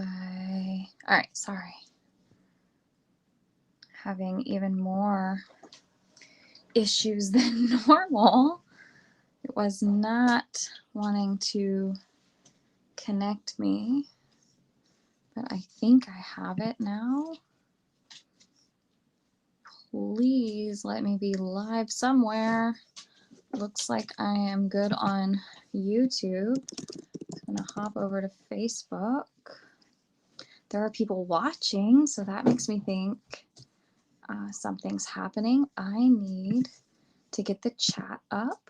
all right, sorry. Having even more issues than normal. It was not wanting to connect me, but I think I have it now. Please let me be live somewhere. Looks like I am good on YouTube. I'm gonna hop over to Facebook. There are people watching, so that makes me think something's happening. I need to get the chat up.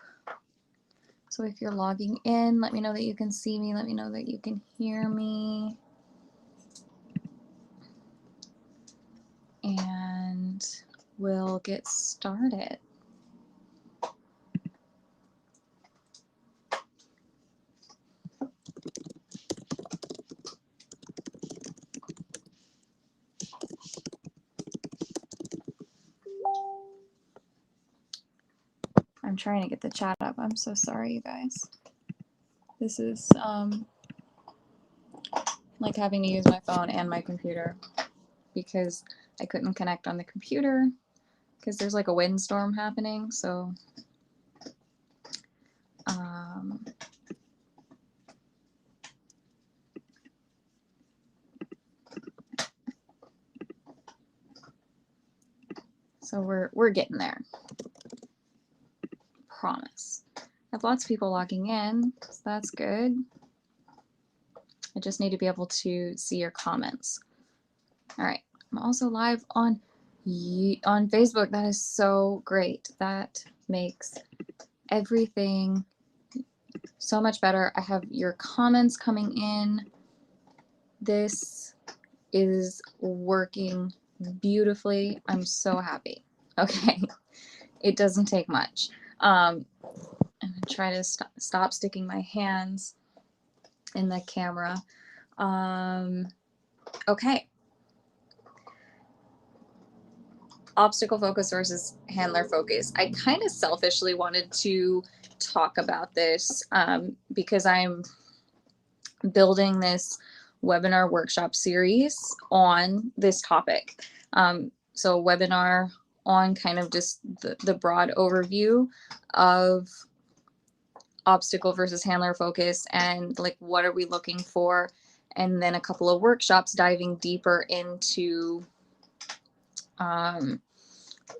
So if you're logging in, let me know that you can see me. Let me know that you can hear me. And we'll get started. I'm trying to get the chat up. I'm so sorry, you guys. This is like having to use my phone and my computer because I couldn't connect on the computer because there's like a windstorm happening. So we're getting there. Promise. I have lots of people logging in, so that's good. I just need to be able to see your comments. All right. I'm also live on Facebook. That is so great. That makes everything so much better. I have your comments coming in. This is working beautifully. I'm so happy. Okay. It doesn't take much. I'm going to try to stop sticking my hands in the camera. Okay. Obstacle focus versus handler focus. I kind of selfishly wanted to talk about this because I'm building this webinar workshop series on this topic. So a webinar on kind of just the broad overview of obstacle versus handler focus and like what are we looking for, and then a couple of workshops diving deeper into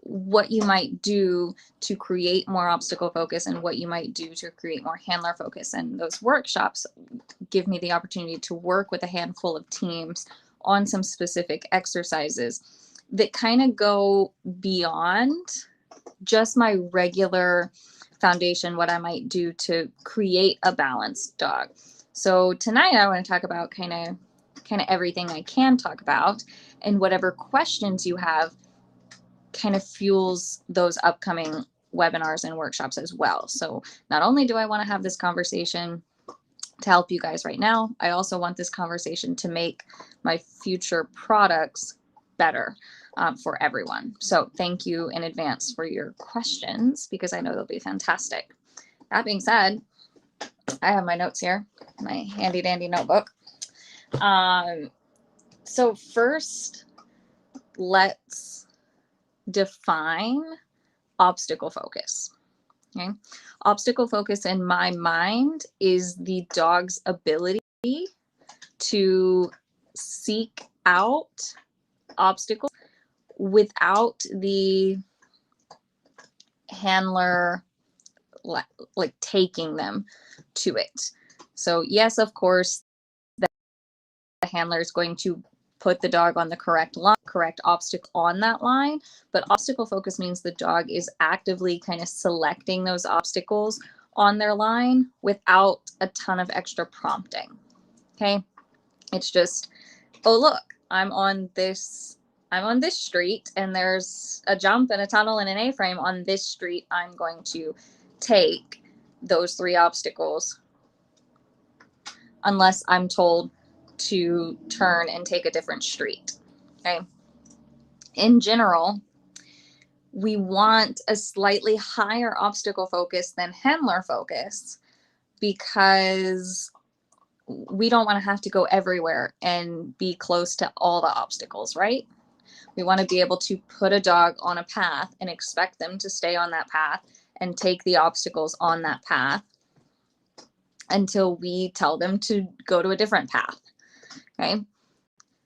what you might do to create more obstacle focus and what you might do to create more handler focus. And those workshops give me the opportunity to work with a handful of teams on some specific exercises that kind of go beyond just my regular foundation, what I might do to create a balanced dog. So tonight I want to talk about kind of everything I can talk about, and whatever questions you have kind of fuels those upcoming webinars and workshops as well. So not only do I want to have this conversation to help you guys right now, I also want this conversation to make my future products better for everyone. So thank you in advance for your questions because I know they'll be fantastic. That being said, I have my notes here, my handy dandy notebook. So first, let's define obstacle focus. Okay, obstacle focus in my mind is the dog's ability to seek out obstacles without the handler like taking them to it. So yes, of course, the handler is going to put the dog on the correct line, correct obstacle on that line, but obstacle focus means the dog is actively kind of selecting those obstacles on their line without a ton of extra prompting. Okay, it's just, oh look, I'm on this street and there's a jump and a tunnel and an A-frame on this street. I'm going to take those 3 obstacles unless I'm told to turn and take a different street. Okay. In general, we want a slightly higher obstacle focus than handler focus because we don't want to have to go everywhere and be close to all the obstacles, right? We want to be able to put a dog on a path and expect them to stay on that path and take the obstacles on that path until we tell them to go to a different path. Okay.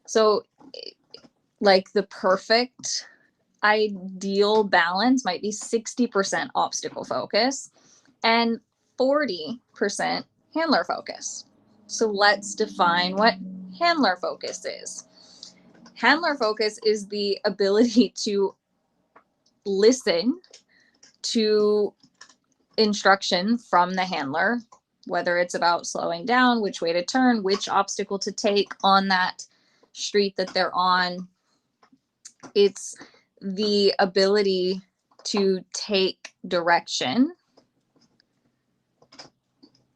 So like the perfect ideal balance might be 60% obstacle focus and 40% handler focus. So let's define what handler focus is. Handler focus is the ability to listen to instruction from the handler, whether it's about slowing down, which way to turn, which obstacle to take on that street that they're on. It's the ability to take direction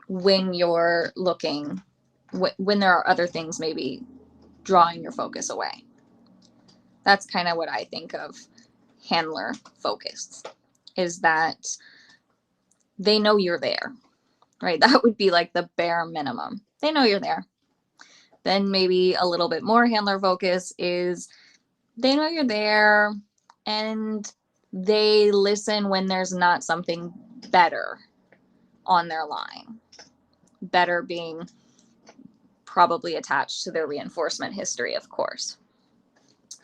when you're looking, when there are other things maybe drawing your focus away. That's kind of what I think of handler focus, is that they know you're there, right? That would be like the bare minimum. They know you're there. Then maybe a little bit more handler focus is they know you're there and they listen when there's not something better on their line. Better being probably attached to their reinforcement history, of course,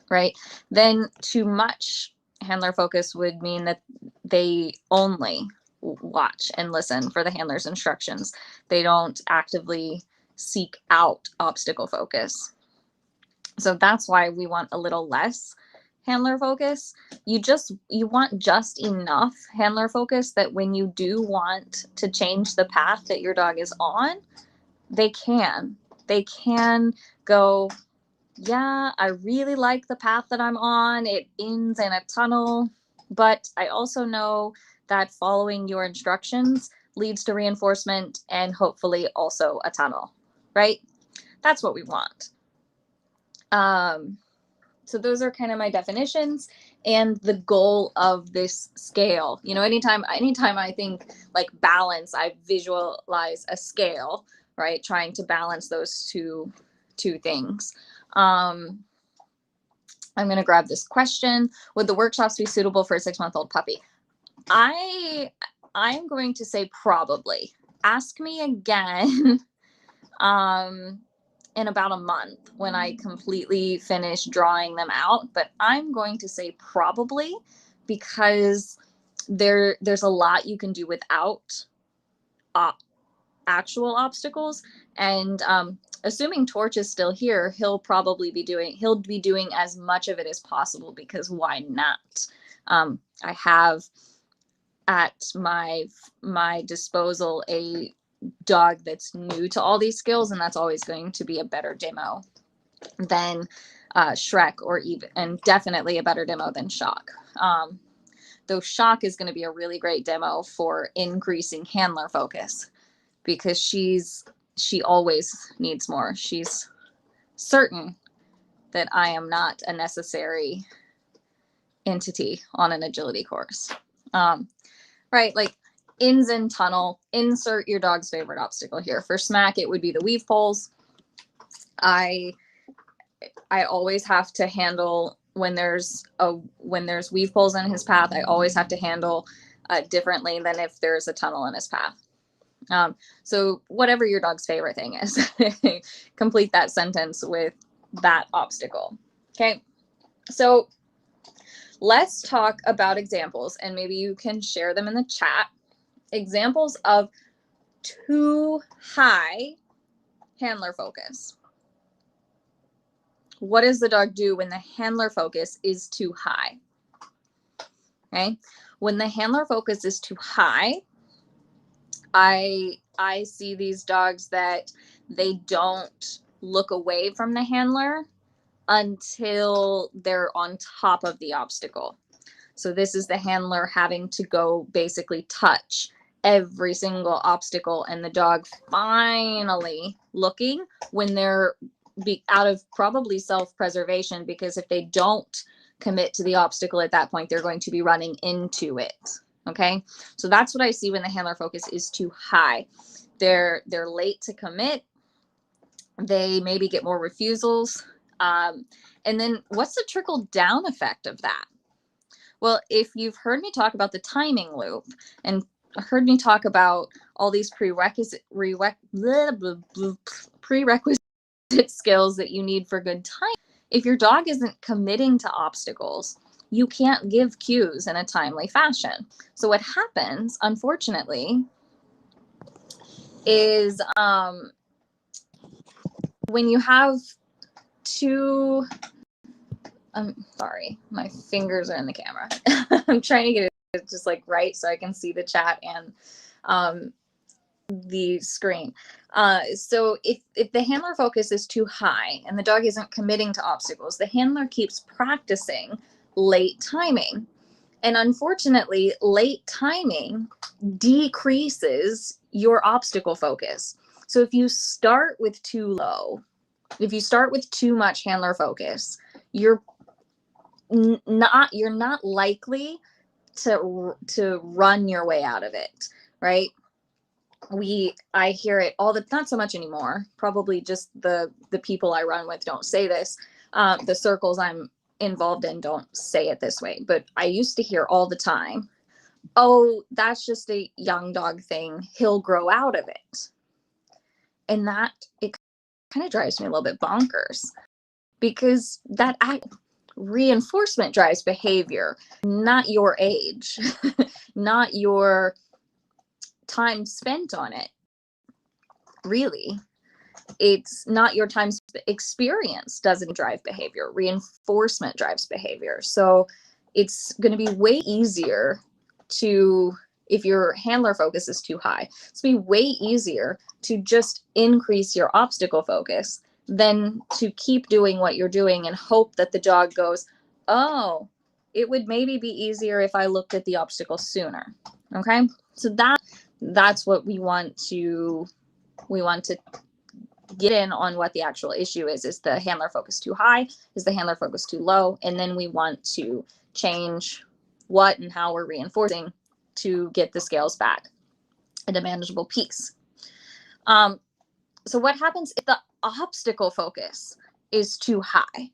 right? Then too much handler focus would mean that they only watch and listen for the handler's instructions. They don't actively seek out obstacle focus. So that's why we want a little less handler focus. You want just enough handler focus that when you do want to change the path that your dog is on, they can go, yeah, I really like the path that I'm on. It ends in a tunnel, but I also know that following your instructions leads to reinforcement and hopefully also a tunnel, right? That's what we want. So those are kind of my definitions and the goal of this scale. You know, anytime I think like balance, I visualize a scale, right? Trying to balance those two things. I'm going to grab this question. Would the workshops be suitable for a 6-month-old puppy? I'm going to say probably. Ask me again in about a month when I completely finish drawing them out. But I'm going to say probably, because there's a lot you can do without actual obstacles. And assuming Torch is still here, he'll be doing as much of it as possible, because why not? I have at my disposal a dog that's new to all these skills, and that's always going to be a better demo than Shrek, and definitely a better demo than Shock. Though Shock is going to be a really great demo for increasing handler focus, because she always needs more. She's certain that I am not a necessary entity on an agility course. Right, like ins and tunnel, insert your dog's favorite obstacle here. For Smack, it would be the weave poles. I always have to handle when there's weave poles in his path. I always have to handle differently than if there's a tunnel in his path. So whatever your dog's favorite thing is, complete that sentence with that obstacle. Okay, so let's talk about examples, and maybe you can share them in the chat. Examples of too high handler focus. What does the dog do when the handler focus is too high? Okay, when the handler focus is too high, I see these dogs that they don't look away from the handler until they're on top of the obstacle. So this is the handler having to go basically touch every single obstacle, and the dog finally looking when they're out of probably self-preservation, because if they don't commit to the obstacle at that point, they're going to be running into it. Okay, so that's what I see when the handler focus is too high. They're late to commit. They maybe get more refusals. And then what's the trickle down effect of that? Well, if you've heard me talk about the timing loop and heard me talk about all these prerequisite skills that you need for good time, if your dog isn't committing to obstacles, you can't give cues in a timely fashion. So what happens, unfortunately, is when you have two, I'm sorry, my fingers are in the camera. I'm trying to get it just like right so I can see the chat and the screen. So if the handler focus is too high and the dog isn't committing to obstacles, the handler keeps practicing late timing. And unfortunately, late timing decreases your obstacle focus. So if you start with too low, if you start with too much handler focus, you're not likely to run your way out of it, right? I hear it all the, not so much anymore, probably just the people I run with don't say this. The circles I'm involved in don't say it this way, but I used to hear all the time, oh, that's just a young dog thing, he'll grow out of it. And that, it kind of drives me a little bit bonkers, because that reinforcement drives behavior, not your age, not your time spent on it. Really, it's not your time. Experience doesn't drive behavior, reinforcement drives behavior. So it's going to be way easier to, if your handler focus is too high, it's going to be way easier to just increase your obstacle focus than to keep doing what you're doing and hope that the dog goes, oh, it would maybe be easier if I looked at the obstacle sooner. Okay, so that's what we want to get in on, what the actual issue is. Is the handler focus too high? Is the handler focus too low? And then we want to change what and how we're reinforcing to get the scales back at a manageable piece. So what happens if the obstacle focus is too high?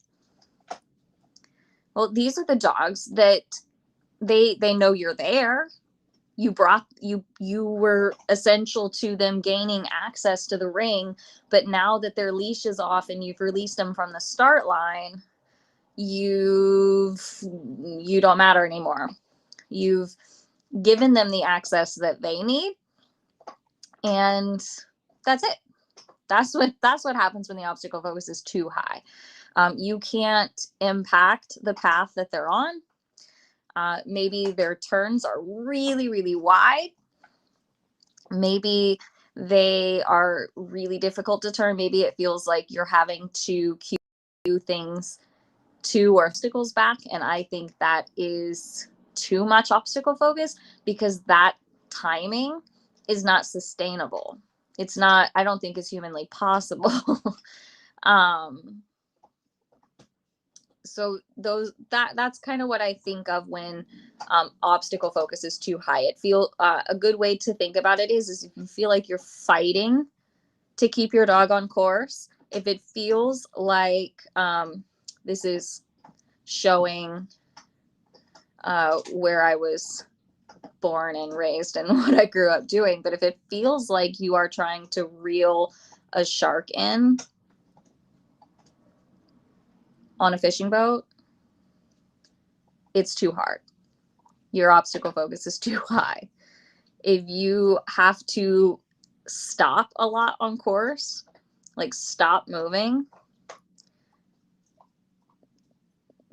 Well, these are the dogs that they know you're there. You were essential to them gaining access to the ring, but now that their leash is off and you've released them from the start line, you don't matter anymore. You've given them the access that they need, and that's it. That's what happens when the obstacle focus is too high. You can't impact the path that they're on. Maybe their turns are really, really wide. Maybe they are really difficult to turn. Maybe it feels like you're having to cue things to obstacles back. And I think that is too much obstacle focus, because that timing is not sustainable. It's not, I don't think it's humanly possible. So that's kind of what I think of when obstacle focus is too high. It feel a good way to think about it is if you feel like you're fighting to keep your dog on course. If it feels like this is showing where I was born and raised and what I grew up doing, but if it feels like you are trying to reel a shark in on a fishing boat, it's too hard. Your obstacle focus is too high. If you have to stop a lot on course, like stop moving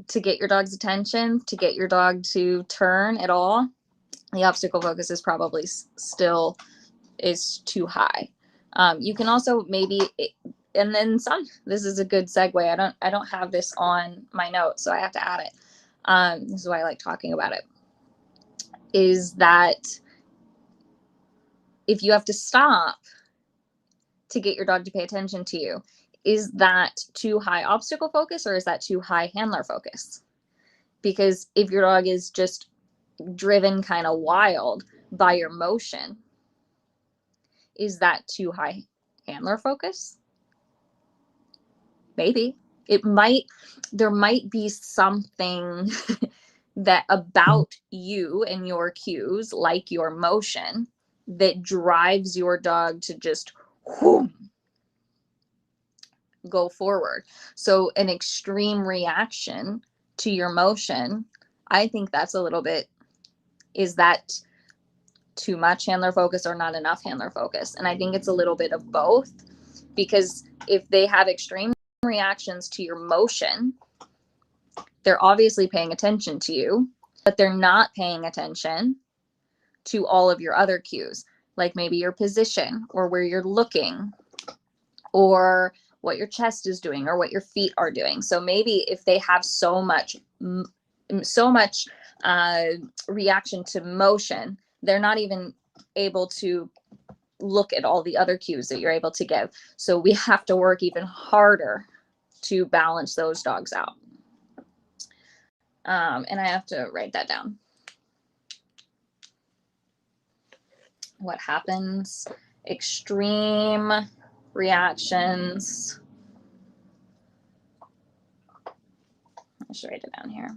to get your dog's attention, to get your dog to turn at all, the obstacle focus is probably still is too high. You can also maybe, and then some, this is a good segue. I don't have this on my notes, so I have to add it. This is why I like talking about it, is that if you have to stop to get your dog to pay attention to you, is that too high obstacle focus or is that too high handler focus? Because if your dog is just driven kind of wild by your motion, is that too high handler focus? Maybe there might be something that about you and your cues, like your motion, that drives your dog to just whoom, go forward. So an extreme reaction to your motion, I think that's a little bit, is that too much handler focus or not enough handler focus? And I think it's a little bit of both, because if they have extreme reactions to your motion, they're obviously paying attention to you, but they're not paying attention to all of your other cues, like maybe your position or where you're looking or what your chest is doing or what your feet are doing. So maybe if they have so much reaction to motion, they're not even able to look at all the other cues that you're able to give. So we have to work even harder to balance those dogs out. And I have to write that down. What happens? Extreme reactions. I should write it down here.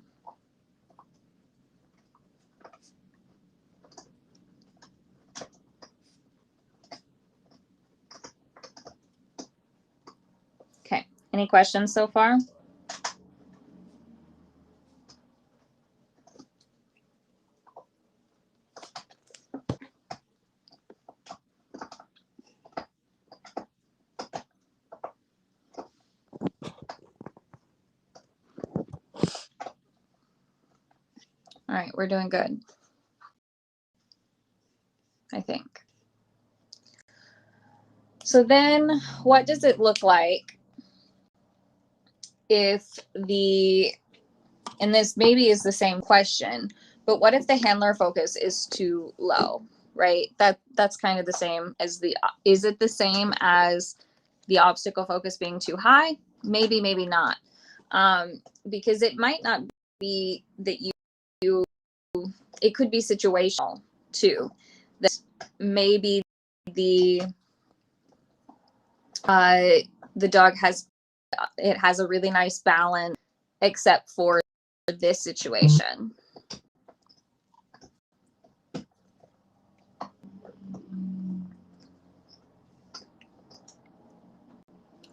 Okay, any questions so far? All right, we're doing good, I think. So then what does it look like if and this maybe is the same question, but what if the handler focus is too low, right? That's kind of the same as is it the same as the obstacle focus being too high? Maybe, maybe not. Because it might not be that it could be situational too. That maybe the dog has a really nice balance, except for this situation.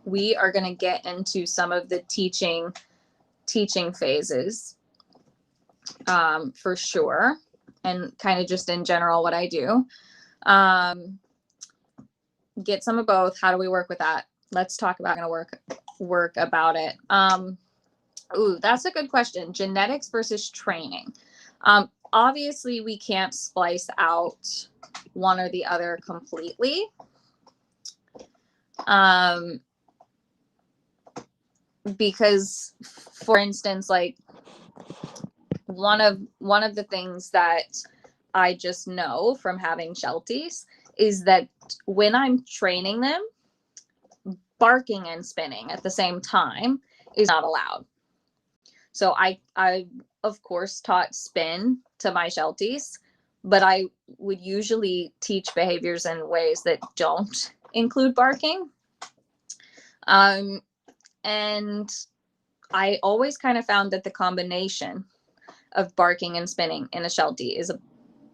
We are going to get into some of the teaching phases for sure, and kind of just in general what I do. Get some of both. How do we work with that? Let's talk about work about it. Ooh, that's a good question. Genetics versus training. Obviously, we can't splice out one or the other completely. Because, for instance, like one of the things that I just know from having Shelties is that when I'm training them, barking and spinning at the same time is not allowed. So I of course taught spin to my Shelties, but I would usually teach behaviors in ways that don't include barking. And I always kind of found that the combination of barking and spinning in a Sheltie is a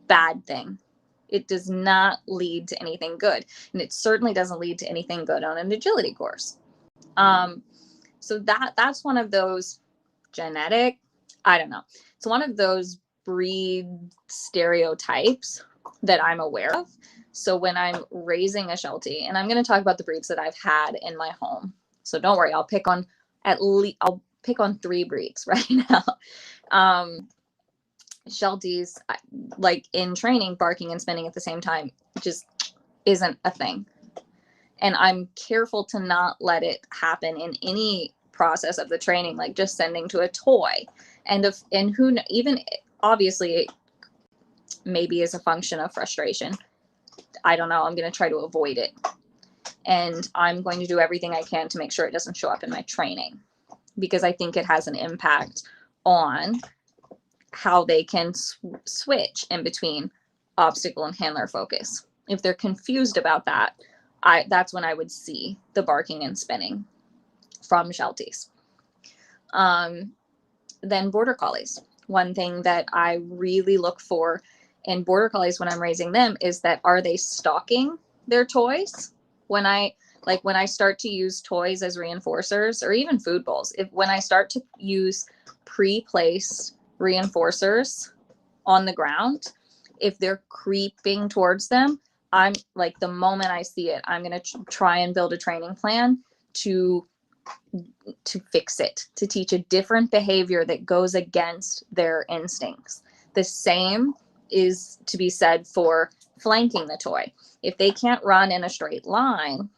bad thing. It does not lead to anything good. And it certainly doesn't lead to anything good on an agility course. So that's one of those genetic, I don't know. It's one of those breed stereotypes that I'm aware of. So when I'm raising a Sheltie, and I'm going to talk about the breeds that I've had in my home. So don't worry, I'll pick on 3 breeds right now. Shelties, like in training, barking and spinning at the same time just isn't a thing. And I'm careful to not let it happen in any process of the training, like just sending to a toy. And who, even obviously it maybe is a function of frustration. I don't know. I'm going to try to avoid it. And I'm going to do everything I can to make sure it doesn't show up in my training, because I think it has an impact on how they can switch in between obstacle and handler focus. If they're confused about that, that's when I would see the barking and spinning. from Shelties. Then Border Collies. One thing that I really look for in Border Collies when I'm raising them is that, are they stalking their toys? When I start to use toys as reinforcers, or even food bowls, when I start to use pre-placed reinforcers on the ground, if they're creeping towards them, I'm like, the moment I see it, I'm going to try and build a training plan to fix it, to teach a different behavior that goes against their instincts. The same is to be said for flanking the toy. If they can't run in a straight line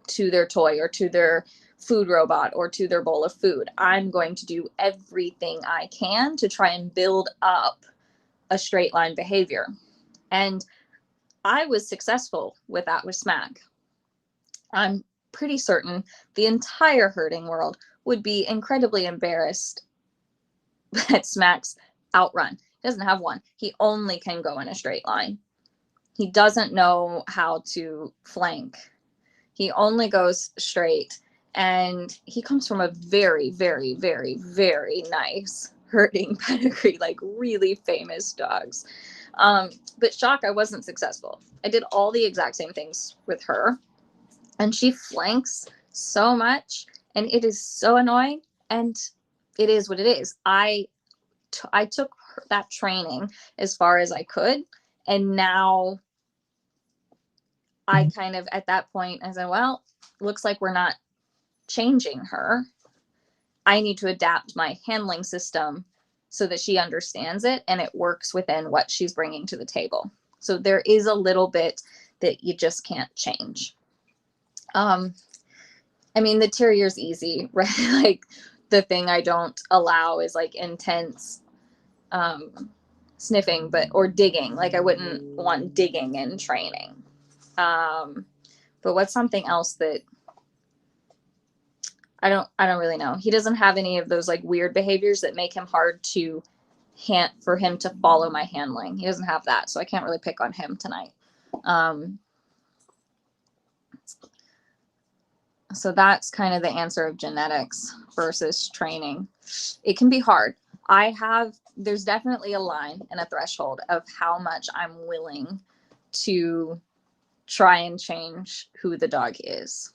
to their toy or to their food robot or to their bowl of food, I'm going to do everything I can to try and build up a straight line behavior. And I was successful with that with Smack. I'm pretty certain the entire herding world would be incredibly embarrassed at Smack's outrun. He doesn't have one. He only can go in a straight line. He doesn't know how to flank. He only goes straight. And he comes from a very, very, very, very nice herding pedigree, like really famous dogs. But Shock, I wasn't successful. I did all the exact same things with her. And she flanks so much, and it is so annoying, and it is what it is. I took that training as far as I could, and now I kind of, at that point, I said, well, looks like we're not changing her. I need to adapt my handling system so that she understands it and it works within what she's bringing to the table. So there is a little bit that you just can't change. I mean, the terrier's easy, right? Like, the thing I don't allow is like intense sniffing, or digging. Like, I wouldn't want digging in training. But what's something else that I don't really know. He doesn't have any of those like weird behaviors that make him hard for him to follow my handling. He doesn't have that, so I can't really pick on him tonight. So that's kind of the answer of genetics versus training. It can be hard. There's definitely a line and a threshold of how much I'm willing to try and change who the dog is.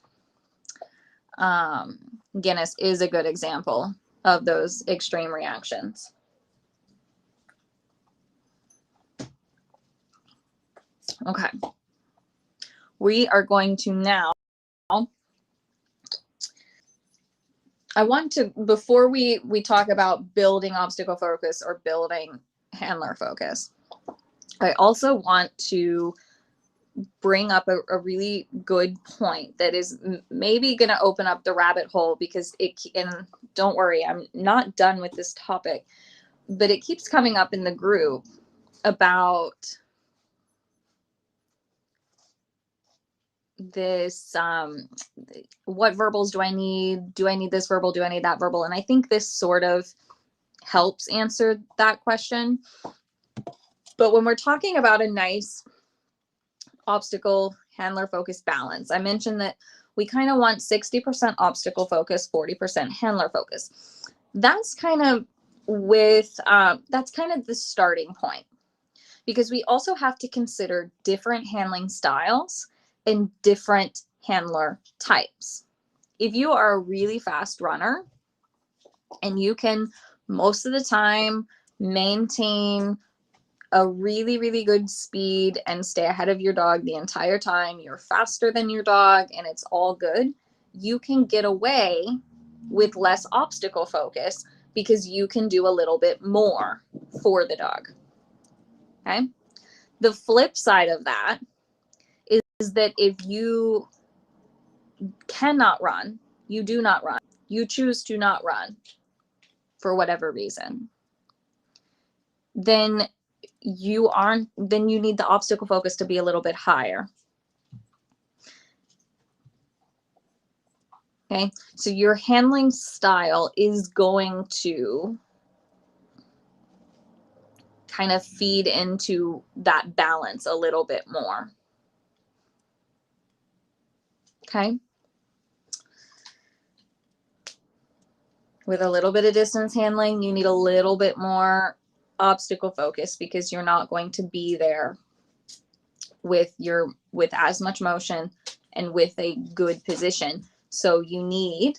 Guinness is a good example of those extreme reactions. Okay. We are going to now, I want to, before we talk about building obstacle focus or building handler focus, I also want to bring up a really good point that is maybe going to open up the rabbit hole, because and don't worry, I'm not done with this topic, but it keeps coming up in the group about this, what verbals do I need? Do I need this verbal? Do I need that verbal? And I think this sort of helps answer that question. But when we're talking about a nice obstacle handler focus balance, I mentioned that we kind of want 60% obstacle focus, 40% handler focus. That's kind of that's kind of the starting point, because we also have to consider different handling styles and different handler types. If you are a really fast runner and you can most of the time maintain a really, really good speed and stay ahead of your dog the entire time, you're faster than your dog and it's all good, you can get away with less obstacle focus because you can do a little bit more for the dog. Okay. The flip side of that is that if you cannot run, you do not run, you choose to not run for whatever reason, then you need the obstacle focus to be a little bit higher. Okay, so your handling style is going to kind of feed into that balance a little bit more. Okay. With a little bit of distance handling, you need a little bit more obstacle focus because you're not going to be there with as much motion and with a good position. So you need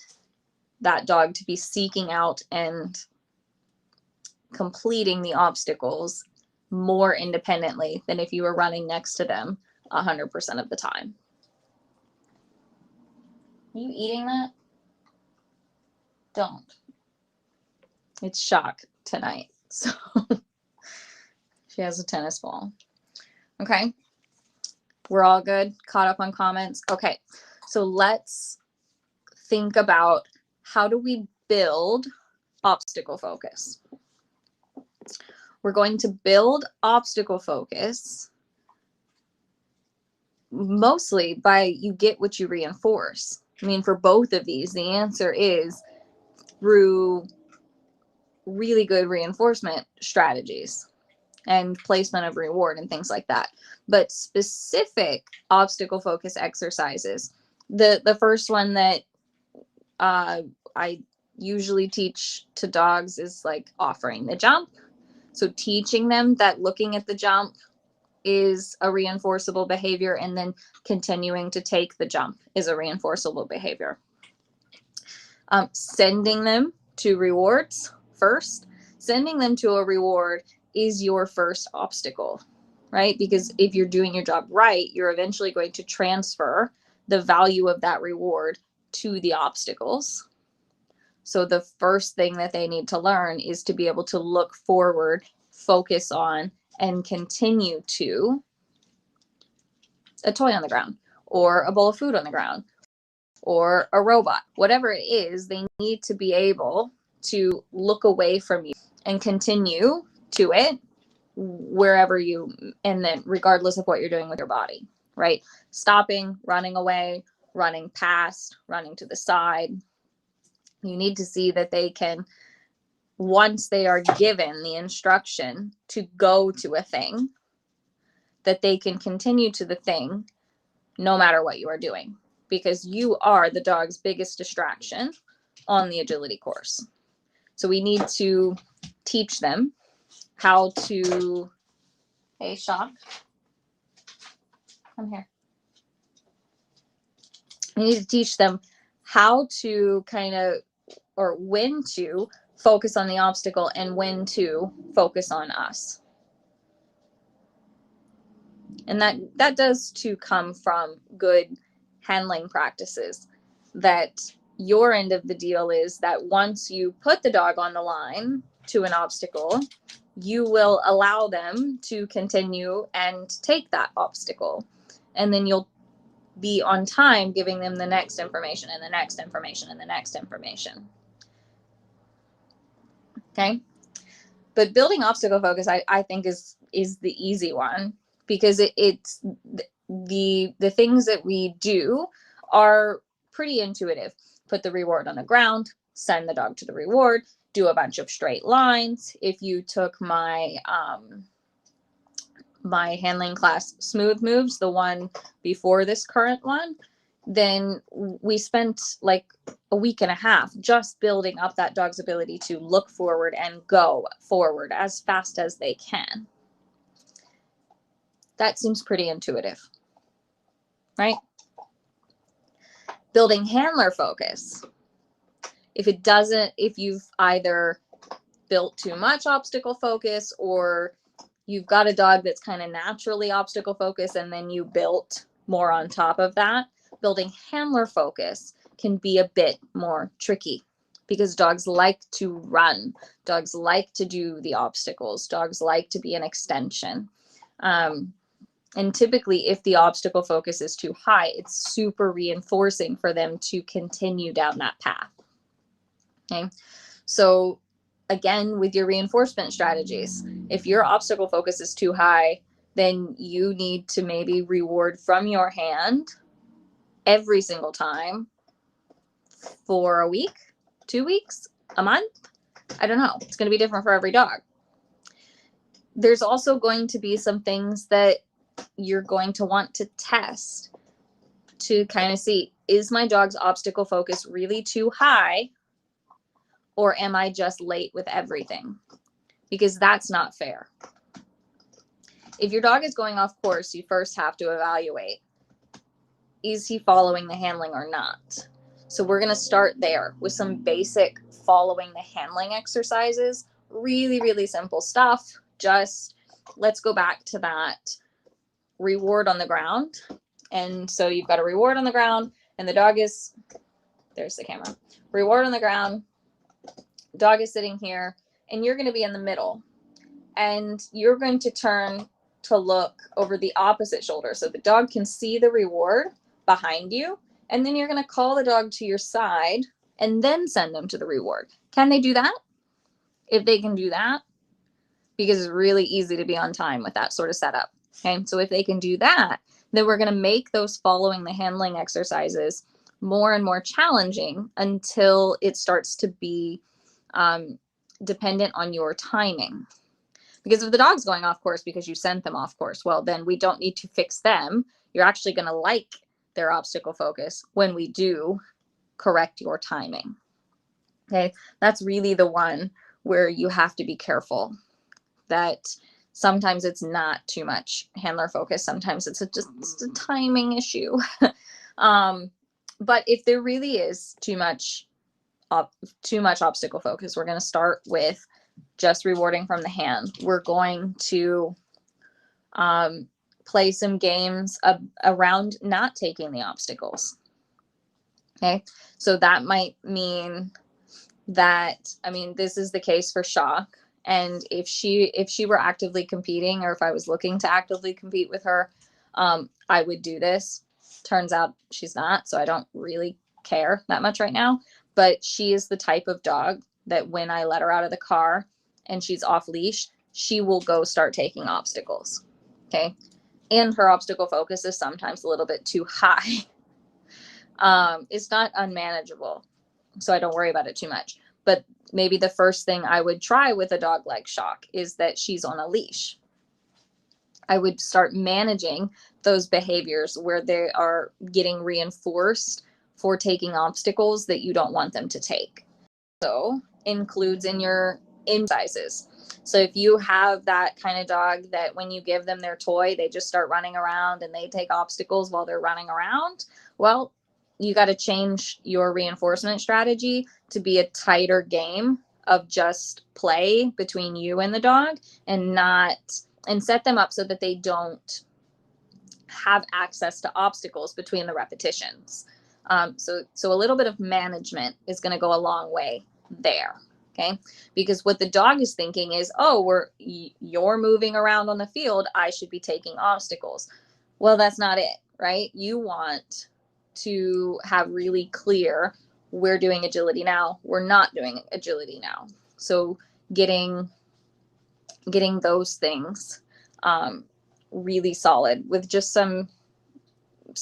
that dog to be seeking out and completing the obstacles more independently than if you were running next to them 100% of the time. Are you eating that? Don't. It's shock tonight. So she has a tennis ball. Okay. We're all good. Caught up on comments. Okay. So let's think about, how do we build obstacle focus? We're going to build obstacle focus mostly by you get what you reinforce. I mean, for both of these, the answer is through really good reinforcement strategies and placement of reward and things like that. But specific obstacle focus exercises, the first one that I usually teach to dogs is like offering the jump. So teaching them that looking at the jump is a reinforceable behavior, and then continuing to take the jump is a reinforceable behavior. Sending them to rewards first. Sending them to a reward is your first obstacle, right? Because if you're doing your job right, you're eventually going to transfer the value of that reward to the obstacles. So the first thing that they need to learn is to be able to look forward, focus on, and continue to a toy on the ground, or a bowl of food on the ground, or a robot. Whatever it is, they need to be able to look away from you and continue to it wherever you, and then regardless of what you're doing with your body, right? Stopping, running away, running past, running to the side. You need to see that they can, once they are given the instruction to go to a thing, that they can continue to the thing no matter what you are doing, because you are the dog's biggest distraction on the agility course. So we need to teach them how to, hey, Shock, come here. We need to teach them how to kind of, or when to focus on the obstacle and when to focus on us. And that does to come from good handling practices, that your end of the deal is that once you put the dog on the line to an obstacle, you will allow them to continue and take that obstacle. And then you'll be on time giving them the next information and the next information and the next information. Okay. But building obstacle focus, I think is the easy one, because it's the things that we do are pretty intuitive. Put the reward on the ground, send the dog to the reward, do a bunch of straight lines. If you took my my handling class, Smooth Moves, the one before this current one, then we spent like a week and a half just building up that dog's ability to look forward and go forward as fast as they can. That seems pretty intuitive, right? Building handler focus. If you've either built too much obstacle focus, or you've got a dog that's kind of naturally obstacle focused and then you built more on top of that, building handler focus can be a bit more tricky, because dogs like to run. Dogs like to do the obstacles. Dogs like to be an extension. And typically, if the obstacle focus is too high, it's super reinforcing for them to continue down that path. Okay. So again, with your reinforcement strategies, if your obstacle focus is too high, then you need to maybe reward from your hand every single time for a week, 2 weeks, a month. I don't know. It's going to be different for every dog. There's also going to be some things that you're going to want to test to kind of see, is my dog's obstacle focus really too high, or am I just late with everything? Because that's not fair. If your dog is going off course, you first have to evaluate, is he following the handling or not? So we're going to start there with some basic following the handling exercises. Really, really simple stuff. Just let's go back to that reward on the ground. And so you've got a reward on the ground and the dog is, there's the camera, reward on the ground, dog is sitting here, and you're going to be in the middle, and you're going to turn to look over the opposite shoulder so the dog can see the reward behind you, and then you're going to call the dog to your side and then send them to the reward. Can they do that? If they can do that, because it's really easy to be on time with that sort of setup. Okay, so if they can do that, then we're going to make those following the handling exercises more and more challenging until it starts to be dependent on your timing. Because if the dog's going off course because you sent them off course, well, then we don't need to fix them. You're actually going to like their obstacle focus when we do correct your timing. Okay, that's really the one where you have to be careful that sometimes it's not too much handler focus. Sometimes it's just a timing issue. But if there really is too much obstacle focus, we're going to start with just rewarding from the hand. We're going to play some games around not taking the obstacles. Okay, so that might mean that, I mean, this is the case for Shock. And if she were actively competing, or if I was looking to actively compete with her, I would do this. Turns out she's not, so I don't really care that much right now. But she is the type of dog that when I let her out of the car and she's off leash, she will go start taking obstacles. Okay. And her obstacle focus is sometimes a little bit too high. It's not unmanageable, so I don't worry about it too much. But maybe the first thing I would try with a dog like Shock is that she's on a leash. I would start managing those behaviors where they are getting reinforced for taking obstacles that you don't want them to take. So includes in your exercises. So if you have that kind of dog that when you give them their toy, they just start running around and they take obstacles while they're running around, well, you got to change your reinforcement strategy to be a tighter game of just play between you and the dog, and set them up so that they don't have access to obstacles between the repetitions. So a little bit of management is going to go a long way there. Okay, because what the dog is thinking is, oh, you're moving around on the field, I should be taking obstacles. Well, that's not it, right? You want to have really clear, we're doing agility now, we're not doing agility now. So getting those things really solid with just some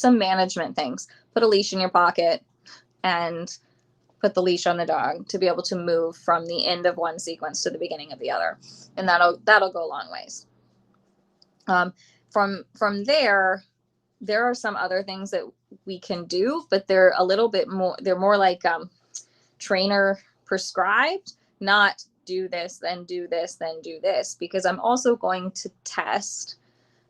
management things. Put a leash in your pocket and put the leash on the dog to be able to move from the end of one sequence to the beginning of the other, and that'll go a long ways. From there are some other things that we can do, but they're a little bit more, they're more like trainer prescribed, not do this, then do this, then do this, because I'm also going to test,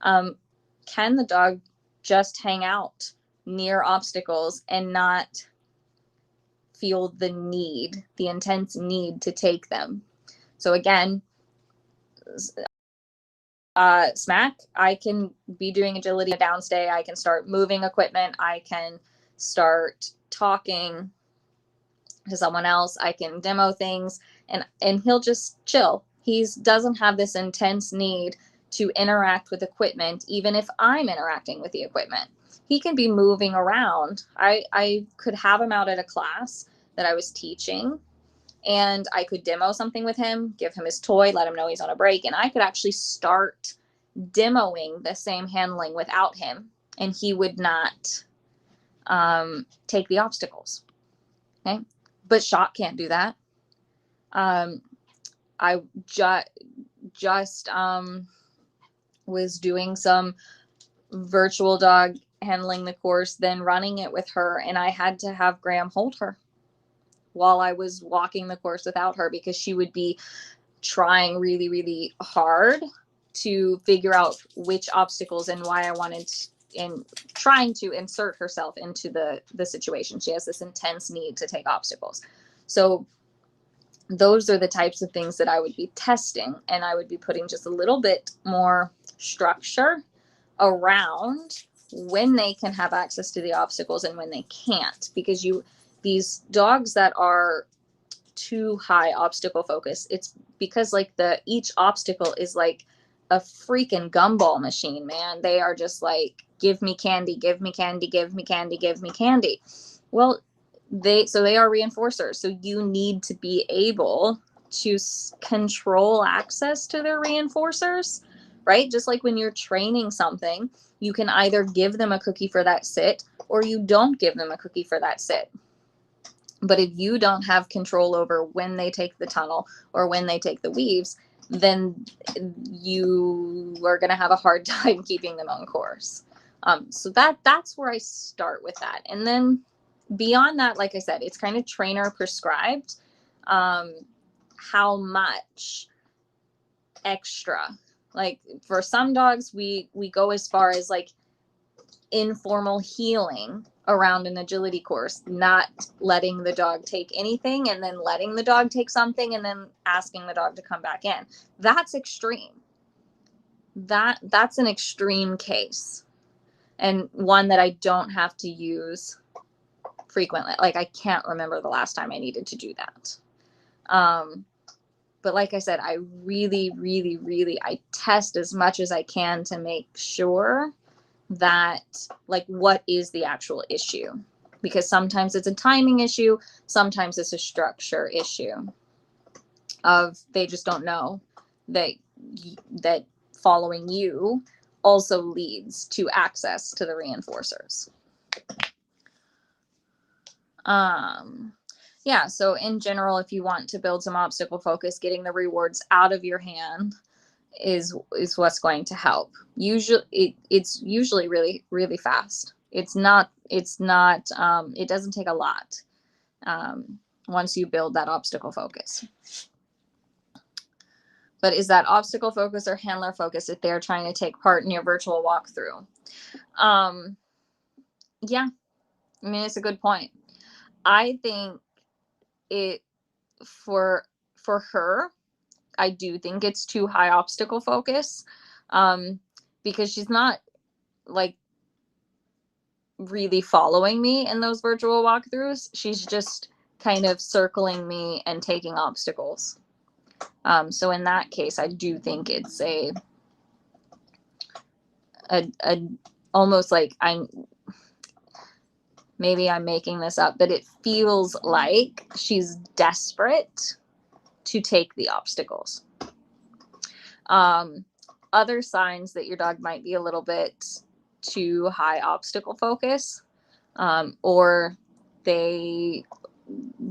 can the dog just hang out near obstacles and not feel the intense need to take them. So again, Smack, I can be doing agility a downstay, I can start moving equipment, I can start talking to someone else, I can demo things, and he'll just chill. He doesn't have this intense need to interact with equipment, even if I'm interacting with the equipment. He can be moving around. I could have him out at a class that I was teaching, and I could demo something with him, give him his toy, let him know he's on a break, and I could actually start demoing the same handling without him, and he would not take the obstacles. Okay, but Shock can't do that. I just was doing some virtual dog handling the course, then running it with her, and I had to have Graham hold her. while I was walking the course without her, because she would be trying really, really hard to figure out which obstacles and why I wanted in trying to insert herself into the situation. She has this intense need to take obstacles. So those are the types of things that I would be testing, and I would be putting just a little bit more structure around when they can have access to the obstacles and when they can't, because these dogs that are too high obstacle focus, it's because like each obstacle is like a freaking gumball machine, man. They are just like, give me candy, give me candy, give me candy, give me candy. Well, they are reinforcers, so you need to be able to control access to their reinforcers, right? Just like when you're training something, you can either give them a cookie for that sit or you don't give them a cookie for that sit. But if you don't have control over when they take the tunnel or when they take the weaves, then you are going to have a hard time keeping them on course. So that's where I start with that. And then beyond that, like I said, it's kind of trainer prescribed. How much extra, like for some dogs, we go as far as like informal healing around an agility course, not letting the dog take anything and then letting the dog take something and then asking the dog to come back in. That's extreme. That's an extreme case, and one that I don't have to use frequently. Like I can't remember the last time I needed to do that. But like I said, I really, really, really, I test as much as I can to make sure that like what is the actual issue, because sometimes it's a timing issue, sometimes it's a structure issue of they just don't know that following you also leads to access to the reinforcers. Yeah, so in general, if you want to build some obstacle focus, getting the rewards out of your hand is what's going to help. Usually it's usually really, really fast. It doesn't take a lot once you build that obstacle focus. But is that obstacle focus or handler focus if they're trying to take part in your virtual walkthrough? Yeah, I mean, it's a good point. I think it for her, I do think it's too high obstacle focus, because she's not like really following me in those virtual walkthroughs. She's just kind of circling me and taking obstacles. So in that case, I do think it's a almost like maybe I'm making this up, but it feels like she's desperate to take the obstacles. Other signs that your dog might be a little bit too high obstacle focus, or they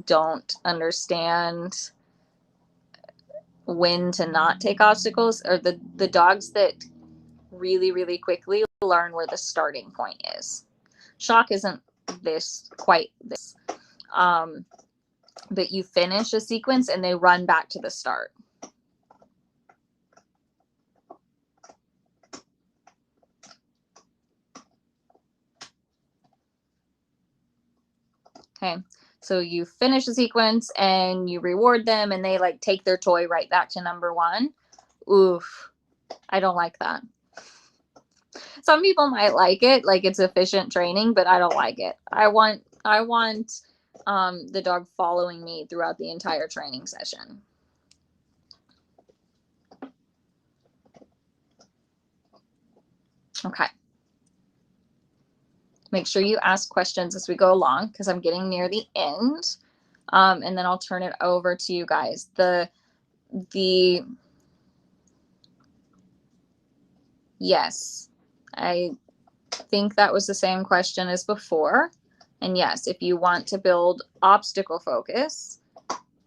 don't understand when to not take obstacles, or the dogs that really, really quickly learn where the starting point is. Shock isn't quite this, but you finish a sequence and they run back to the start. Okay, so you finish the sequence and you reward them and they like take their toy right back to number one. Oof, I don't like that. Some people might like it, like it's efficient training, but I don't like it. I want the dog following me throughout the entire training session. Okay. Make sure you ask questions as we go along, because I'm getting near the end. And then I'll turn it over to you guys. Yes, I think that was the same question as before. And yes, if you want to build obstacle focus,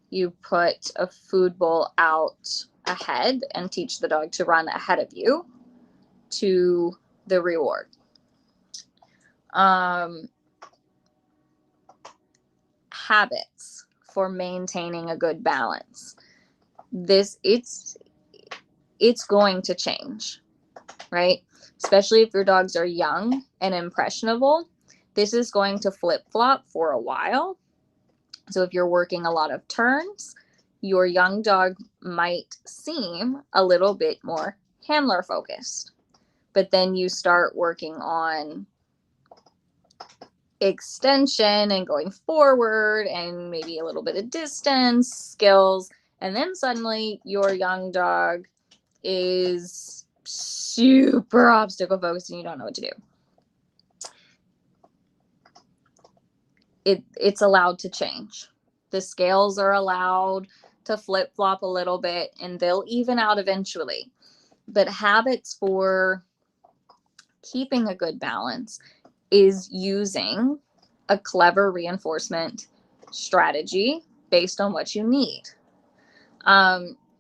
you put a food bowl out ahead and teach the dog to run ahead of you to the reward. Habits for maintaining a good balance. It's going to change, right? Especially if your dogs are young and impressionable. This is going to flip-flop for a while. So if you're working a lot of turns, your young dog might seem a little bit more handler focused. But then you start working on extension and going forward and maybe a little bit of distance skills. And then suddenly your young dog is super obstacle focused and you don't know what to do. It's allowed to change. The scales are allowed to flip-flop a little bit and they'll even out eventually. But habits for keeping a good balance is using a clever reinforcement strategy based on what you need.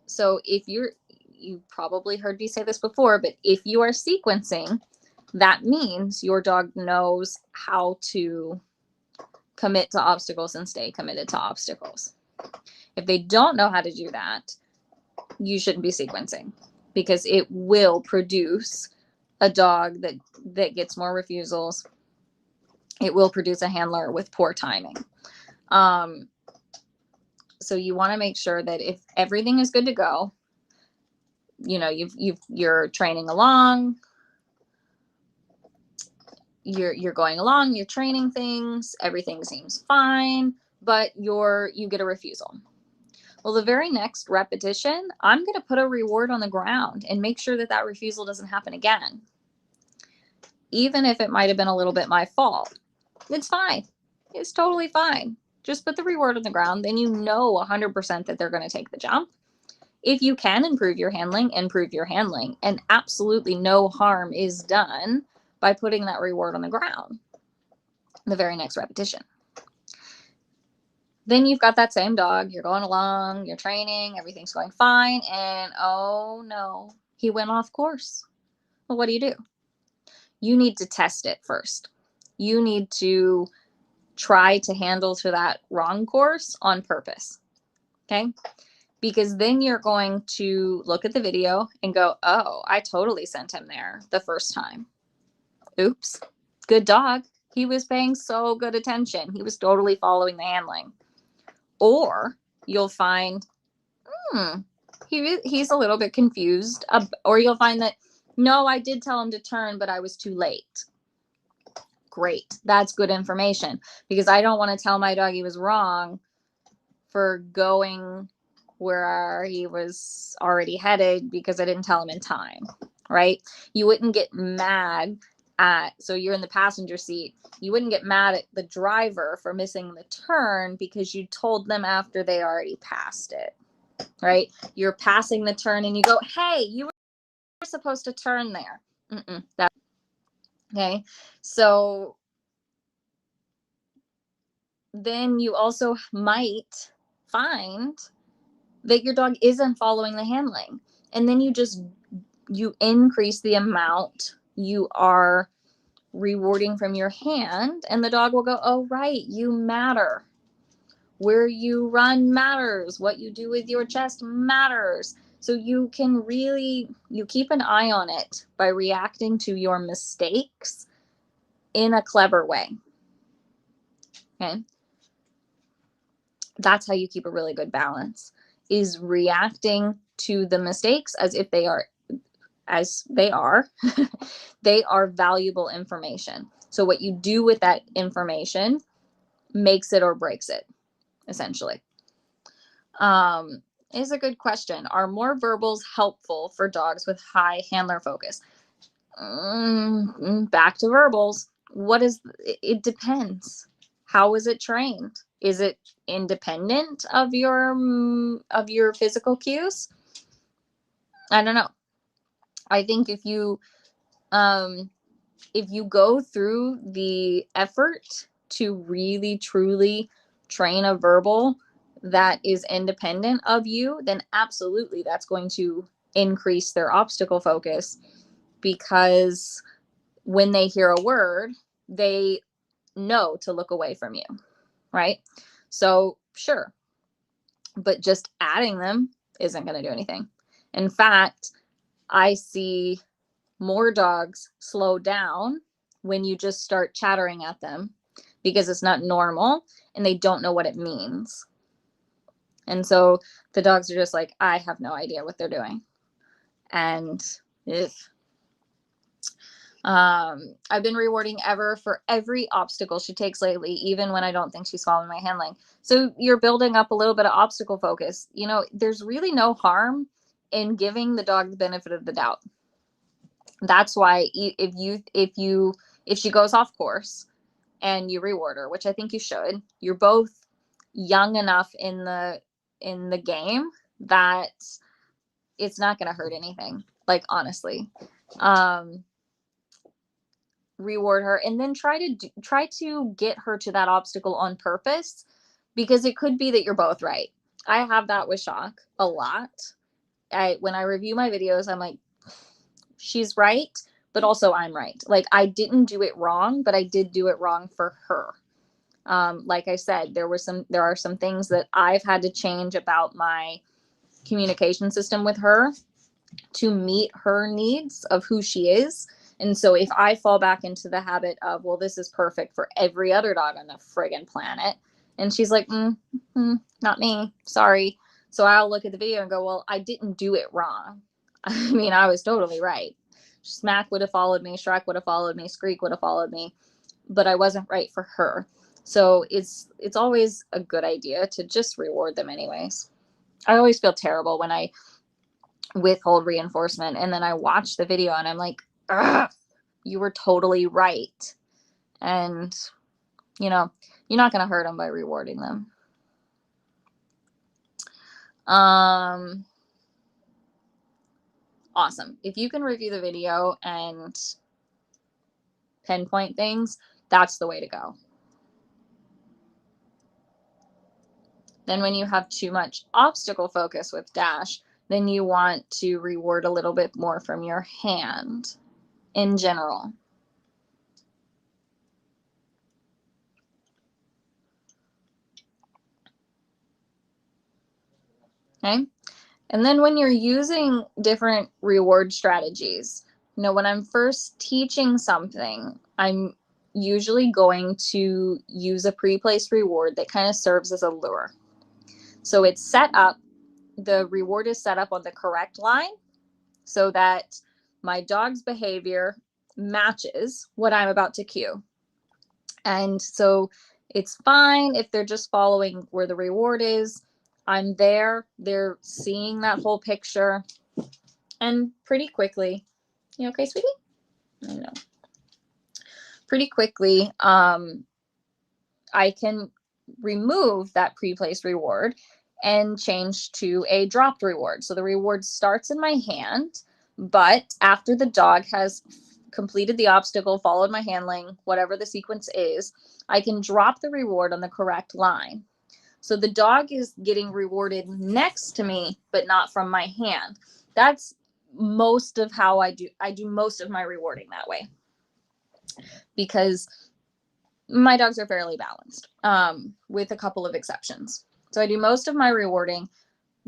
So if you probably heard me say this before, but if you are sequencing, that means your dog knows how to commit to obstacles and stay committed to obstacles. If they don't know how to do that, you shouldn't be sequencing, because it will produce a dog that gets more refusals. It will produce a handler with poor timing. So you want to make sure that if everything is good to go, you know, you're training along, you're going along, you're training things, everything seems fine, but you get a refusal. Well, the very next repetition, I'm going to put a reward on the ground and make sure that that refusal doesn't happen again. Even if it might have been a little bit my fault. It's fine. It's totally fine. Just put the reward on the ground. Then you know 100% that they're going to take the jump. If you can improve your handling, improve your handling. And absolutely no harm is done by putting that reward on the ground. The very next repetition. Then you've got that same dog, you're going along, you're training, everything's going fine, and oh no, he went off course. Well, what do? You need to test it first. You need to try to handle to that wrong course on purpose, okay? Because then you're going to look at the video and go, oh, I totally sent him there the first time. Oops, good dog. He was paying so good attention. He was totally following the handling. Or you'll find, he's a little bit confused. Or you'll find that, no, I did tell him to turn, but I was too late. Great. That's good information, because I don't want to tell my dog he was wrong for going where he was already headed because I didn't tell him in time, right? You wouldn't get mad so you're in the passenger seat. You wouldn't get mad at the driver for missing the turn because you told them after they already passed it, right? You're passing the turn and you go, hey, you were supposed to turn there. Okay. So then you also might find that your dog isn't following the handling. And then you increase the amount you are rewarding from your hand, and the dog will go, oh, right, you matter. Where you run matters. What you do with your chest matters. So you keep an eye on it by reacting to your mistakes in a clever way. Okay. That's how you keep a really good balance, is reacting to the mistakes as if they are they are valuable information. So what you do with that information makes it or breaks it, essentially. Is a good question. Are more verbals helpful for dogs with high handler focus? Back to verbals. It depends. How is it trained? Is it independent of your physical cues? I don't know. I think if you go through the effort to really truly train a verbal that is independent of you, then absolutely that's going to increase their obstacle focus, because when they hear a word, they know to look away from you, right? So sure, but just adding them isn't going to do anything. In fact, I see more dogs slow down when you just start chattering at them because it's not normal and they don't know what it means. And so the dogs are just like, I have no idea what they're doing. And I've been rewarding Ever for every obstacle she takes lately, even when I don't think she's following my handling. So you're building up a little bit of obstacle focus. You know, there's really no harm in giving the dog the benefit of the doubt. That's why if she goes off course and you reward her, which I think you should, you're both young enough in the game that it's not going to hurt anything. Like, honestly, reward her and then try to get her to that obstacle on purpose, because it could be that you're both right. I have that with Shock a lot. When I review my videos, I'm like, she's right, but also I'm right. Like, I didn't do it wrong, but I did do it wrong for her. Like I said, there are some things that I've had to change about my communication system with her to meet her needs of who she is. And so if I fall back into the habit of, well, this is perfect for every other dog on the friggin' planet, and she's like, not me, sorry. So I'll look at the video and go, well, I didn't do it wrong. I mean, I was totally right. Smack would have followed me, Shrek would have followed me, Skreek would have followed me, but I wasn't right for her. So it's always a good idea to just reward them anyways. I always feel terrible when I withhold reinforcement and then I watch the video and I'm like, ugh, you were totally right. And, you know, you're not going to hurt them by rewarding them. Awesome. If you can review the video and pinpoint things, that's the way to go. Then when you have too much obstacle focus with Dash, then you want to reward a little bit more from your hand in general. Okay. And then when you're using different reward strategies, you know, when I'm first teaching something, I'm usually going to use a pre-placed reward that kind of serves as a lure. So it's set up, the reward is set up on the correct line so that my dog's behavior matches what I'm about to cue. And so it's fine if they're just following where the reward is. I'm there, they're seeing that whole picture, and pretty quickly, you okay, sweetie? I know. Pretty quickly, I can remove that pre-placed reward and change to a dropped reward. So the reward starts in my hand, but after the dog has completed the obstacle, followed my handling, whatever the sequence is, I can drop the reward on the correct line. So the dog is getting rewarded next to me, but not from my hand. That's most of how I do most of my rewarding that way, because my dogs are fairly balanced, with a couple of exceptions. So I do most of my rewarding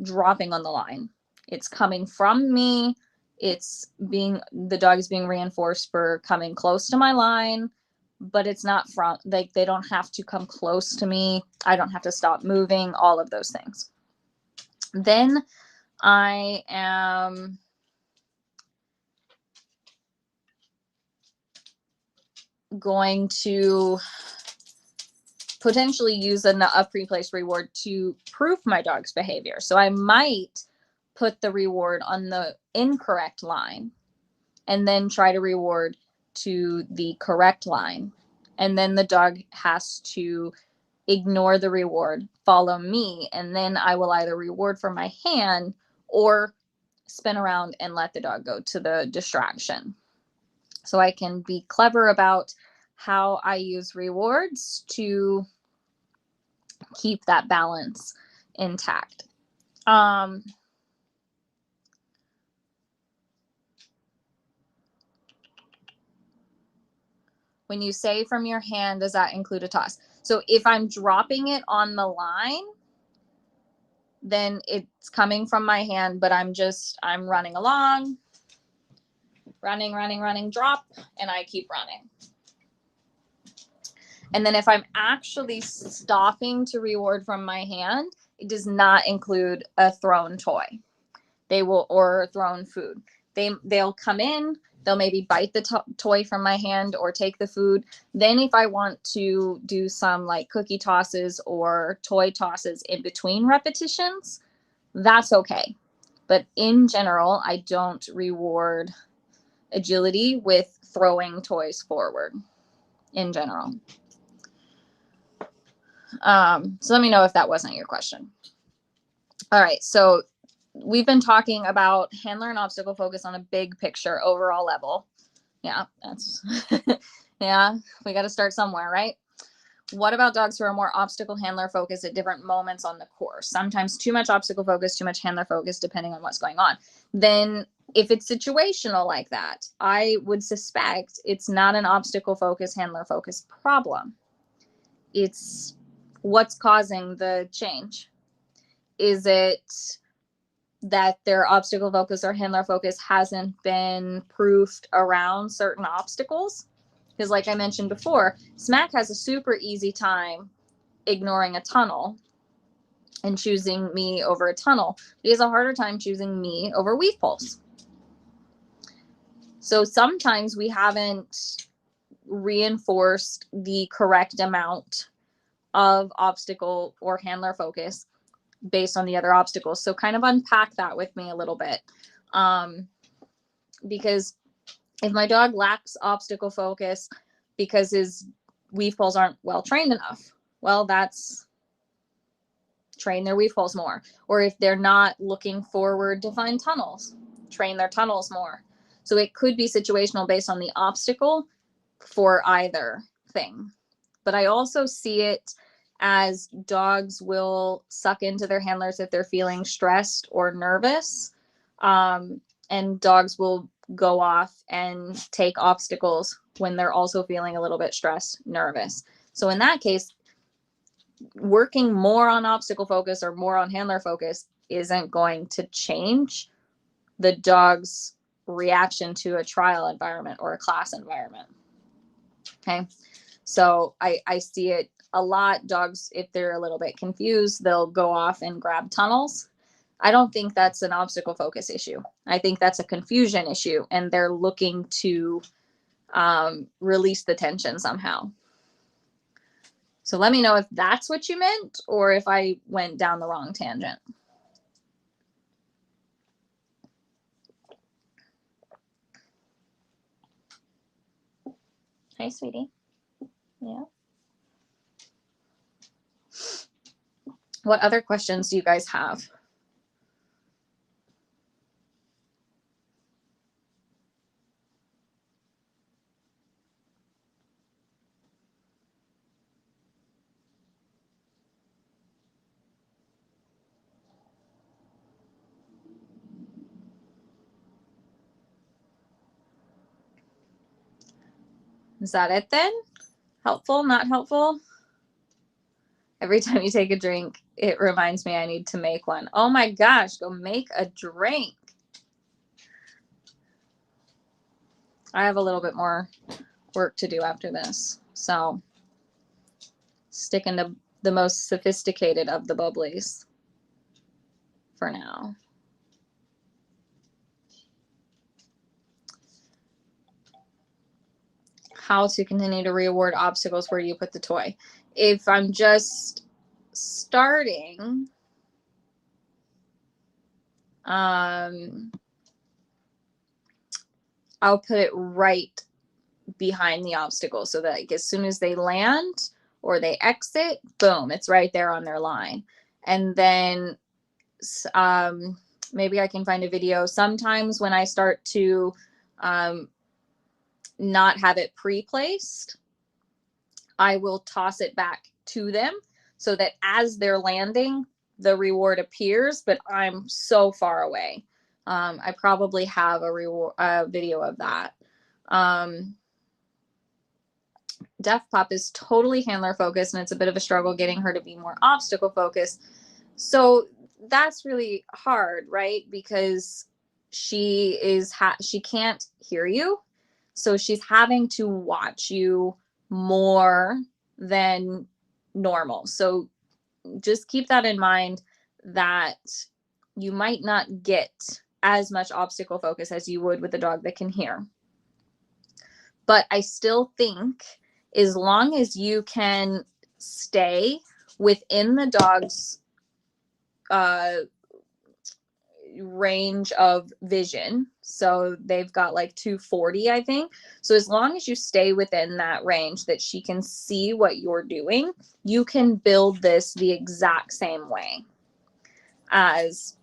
dropping on the line. It's coming from me. The dog is being reinforced for coming close to my line, but it's not from, like, they don't have to come close to me. I don't have to stop moving, all of those things. Then I am going to potentially use a pre-placed reward to proof my dog's behavior. So I might put the reward on the incorrect line and then try to reward to the correct line. And then the dog has to ignore the reward, follow me, and then I will either reward from my hand or spin around and let the dog go to the distraction. So I can be clever about how I use rewards to keep that balance intact. When you say from your hand, does that include a toss? So if I'm dropping it on the line, then it's coming from my hand, but I'm running along, running, drop, and I keep running. And then if I'm actually stopping to reward from my hand, it does not include a thrown toy. Or thrown food. They'll come in, they'll maybe bite the toy from my hand or take the food. Then if I want to do some like cookie tosses or toy tosses in between repetitions, that's okay. But in general, I don't reward agility with throwing toys forward in general. So let me know if that wasn't your question. All right, so we've been talking about handler and obstacle focus on a big picture overall level. Yeah, that's yeah, we got to start somewhere, right? What about dogs who are more obstacle handler focused at different moments on the course? Sometimes too much obstacle focus, too much handler focus, depending on what's going on. Then if it's situational like that, I would suspect it's not an obstacle focus, handler focus problem. It's what's causing the change. Is it that their obstacle focus or handler focus hasn't been proofed around certain obstacles? Because like I mentioned before, Smack has a super easy time ignoring a tunnel and choosing me over a tunnel. He has a harder time choosing me over weave poles. So sometimes we haven't reinforced the correct amount of obstacle or handler focus based on the other obstacles. So kind of unpack that with me a little bit. Because if my dog lacks obstacle focus because his weave poles aren't well trained enough, well, that's train their weave poles more. Or if they're not looking forward to find tunnels, train their tunnels more. So it could be situational based on the obstacle for either thing. But I also see it as dogs will suck into their handlers if they're feeling stressed or nervous. And dogs will go off and take obstacles when they're also feeling a little bit stressed, nervous. So in that case, working more on obstacle focus or more on handler focus isn't going to change the dog's reaction to a trial environment or a class environment. Okay. So I see it a lot. Dogs, if they're a little bit confused, they'll go off and grab tunnels. I don't think that's an obstacle focus issue. I think that's a confusion issue, and they're looking to release the tension somehow. So let me know if that's what you meant or if I went down the wrong tangent. Hey, sweetie. Yeah. What other questions do you guys have? Is that it then? Helpful, not helpful? Every time you take a drink, it reminds me I need to make one. Oh my gosh, go make a drink. I have a little bit more work to do after this. So sticking to the most sophisticated of the bubblies for now. How to continue to reward obstacles where you put the toy. If I'm just starting, I'll put it right behind the obstacle so that like, as soon as they land or they exit, boom, it's right there on their line. And then maybe I can find a video. Sometimes when I start to not have it pre-placed, I will toss it back to them so that as they're landing, the reward appears, but I'm so far away. I probably have a video of that. Deaf Pop is totally handler focused, and it's a bit of a struggle getting her to be more obstacle focused. So that's really hard, right? Because she can't hear you. So she's having to watch you more than normal. So just keep that in mind, that you might not get as much obstacle focus as you would with a dog that can hear. But I still think as long as you can stay within the dog's uh, range of vision, so they've got like 240, I think. So as long as you stay within that range that she can see what you're doing, you can build this the exact same way as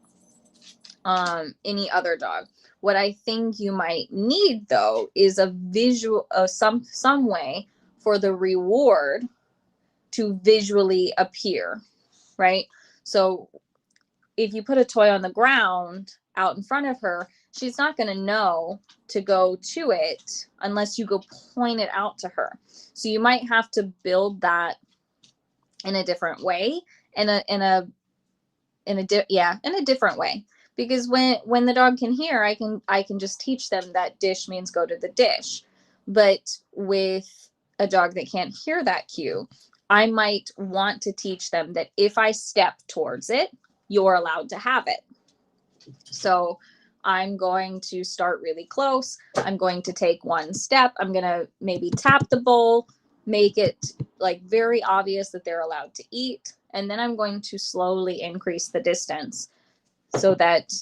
any other dog. What I think you might need though is a visual, some way for the reward to visually appear, right? So if you put a toy on the ground out in front of her, she's not going to know to go to it unless you go point it out to her. So you might have to build that in a different way, in a different way. Because when the dog can hear, I can just teach them that dish means go to the dish. But with a dog that can't hear that cue, I might want to teach them that if I step towards it, you're allowed to have it. So I'm going to start really close. I'm going to take one step. I'm going to maybe tap the bowl, make it like very obvious that they're allowed to eat. And then I'm going to slowly increase the distance so that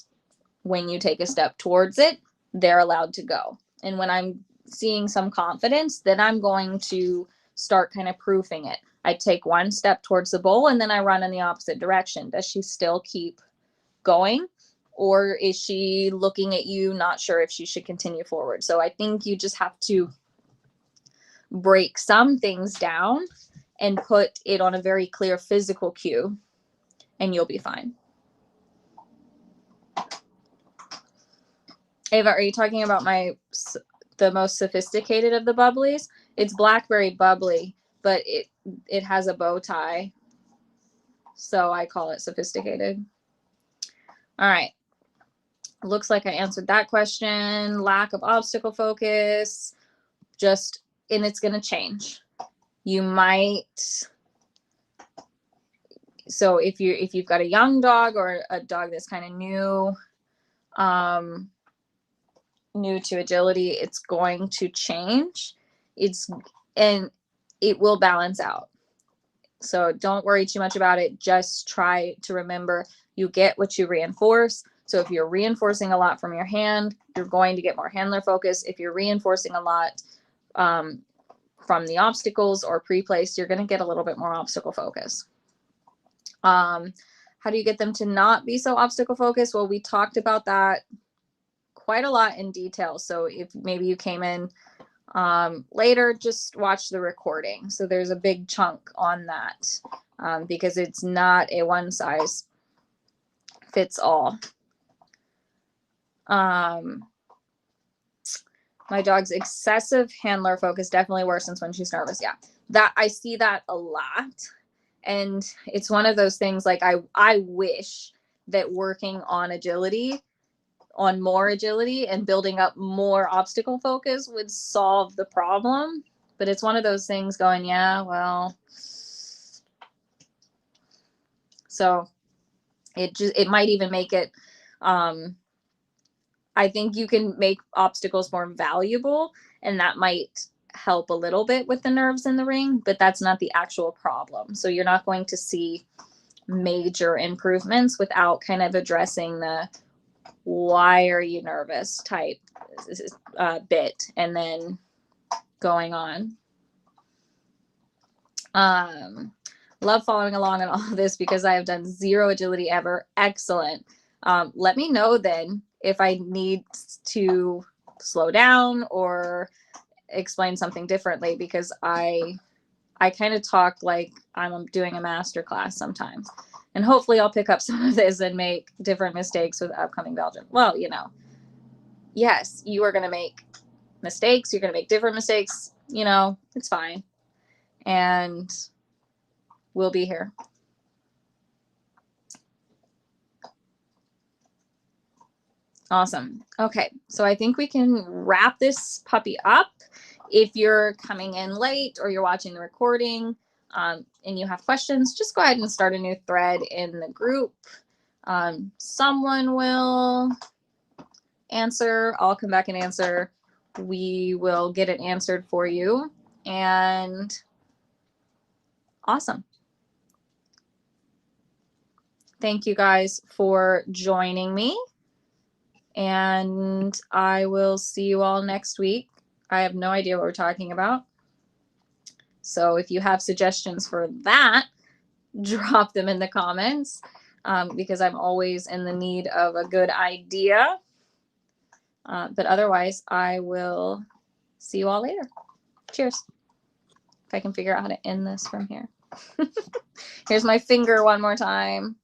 when you take a step towards it, they're allowed to go. And when I'm seeing some confidence, then I'm going to start kind of proofing it. I take one step towards the bowl and then I run in the opposite direction. Does she still keep going? Or is she looking at you, not sure if she should continue forward? So I think you just have to break some things down and put it on a very clear physical cue, and you'll be fine. Ava, are you talking about the most sophisticated of the bubblies? It's blackberry bubbly, but it has a bow tie, so I call it sophisticated. All right. Looks like I answered that question. Lack of obstacle focus, and it's going to change. You might, so if you've got a young dog or a dog that's kind of new to agility, it's going to change. And it will balance out. So don't worry too much about it. Just try to remember you get what you reinforce. So if you're reinforcing a lot from your hand, you're going to get more handler focus. If you're reinforcing a lot from the obstacles or pre-placed, you're going to get a little bit more obstacle focus. How do you get them to not be so obstacle focused? Well, we talked about that quite a lot in detail. So if maybe you came in later, just watch the recording. So there's a big chunk on that because it's not a one size fits all. My dog's excessive handler focus definitely worsens when she's nervous. Yeah, that I see that a lot. And it's one of those things, like I wish that working on more agility and building up more obstacle focus would solve the problem. But it's one of those things going, yeah, well, so it might even make it, I think you can make obstacles more valuable, and that might help a little bit with the nerves in the ring, but that's not the actual problem. So you're not going to see major improvements without kind of addressing the why are you nervous type bit and then going on. Love following along on all of this because I have done zero agility ever. Excellent. Let me know then if I need to slow down or explain something differently, because I kind of talk like I'm doing a master class sometimes. And hopefully I'll pick up some of this and make different mistakes with upcoming Belgium. Well, yes, you are going to make mistakes. You're going to make different mistakes. It's fine. And we'll be here. Awesome. Okay, so I think we can wrap this puppy up. If you're coming in late or you're watching the recording and you have questions, just go ahead and start a new thread in the group. Someone will answer. I'll come back and answer. We will get it answered for you. And awesome. Thank you guys for joining me. And I will see you all next week. I have no idea what we're talking about. So if you have suggestions for that, drop them in the comments because I'm always in the need of a good idea. But otherwise, I will see you all later. Cheers. If I can figure out how to end this from here. Here's my finger one more time. Bye.